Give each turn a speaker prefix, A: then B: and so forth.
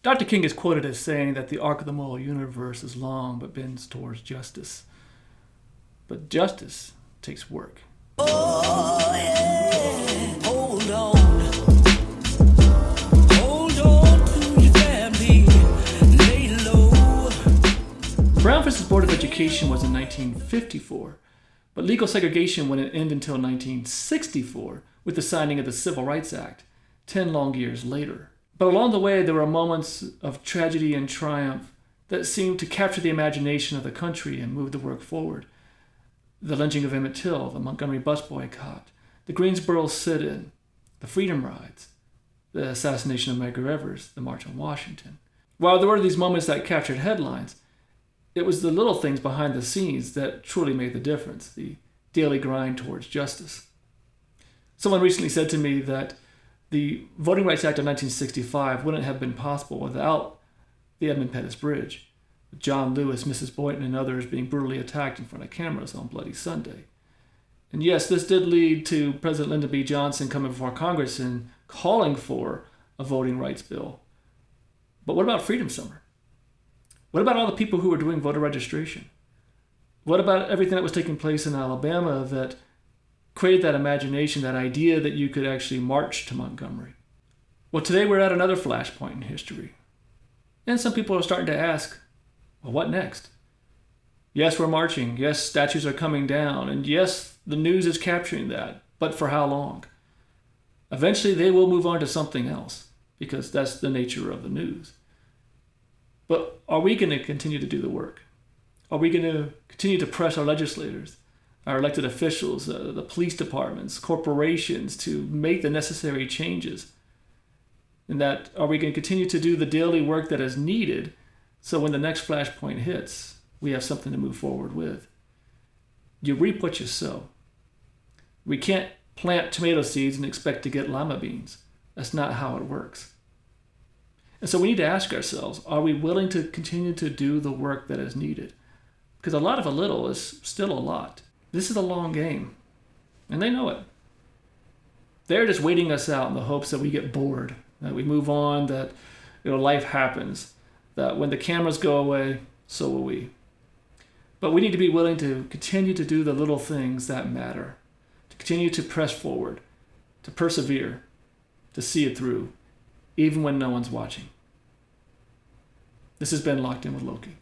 A: Dr. King is quoted as saying that the arc of the moral universe is long but bends towards justice. But justice takes work.
B: Oh, yeah. Hold on. Hold on to your family. Lay low.
A: Brown versus Board of Education was in 1954, but legal segregation wouldn't end until 1964 with the signing of the Civil Rights Act, 10 long years later. But along the way, there were moments of tragedy and triumph that seemed to capture the imagination of the country and move the work forward. The lynching of Emmett Till, the Montgomery bus boycott, the Greensboro sit-in, the Freedom Rides, the assassination of Medgar Evers, the March on Washington. While there were these moments that captured headlines, it was the little things behind the scenes that truly made the difference, the daily grind towards justice. Someone recently said to me that the Voting Rights Act of 1965 wouldn't have been possible without the Edmund Pettus Bridge, John Lewis, Mrs. Boynton, and others being brutally attacked in front of cameras on Bloody Sunday. And yes, this did lead to President Lyndon B. Johnson coming before Congress and calling for a voting rights bill. But what about Freedom Summer? What about all the people who were doing voter registration? What about everything that was taking place in Alabama that created that imagination, that idea that you could actually march to Montgomery? Well, today we're at another flashpoint in history. And some people are starting to ask, well, what next? Yes, we're marching. Yes, statues are coming down. And yes, the news is capturing that. But for how long? Eventually, they will move on to something else because that's the nature of the news. But are we going to continue to do the work? Are we going to continue to press our legislators, our elected officials, the police departments, corporations to make the necessary changes? And that are we going to continue to do the daily work that is needed so when the next flashpoint hits, we have something to move forward with? You reap what you sow. We can't plant tomato seeds and expect to get lima beans. That's not how it works. And so we need to ask ourselves, are we willing to continue to do the work that is needed? Because a lot of a little is still a lot. This is a long game, and they know it. They're just waiting us out in the hopes that we get bored, that we move on, that life happens, that when the cameras go away, so will we. But we need to be willing to continue to do the little things that matter, to continue to press forward, to persevere, to see it through, even when no one's watching. This has been Locked In with Loki.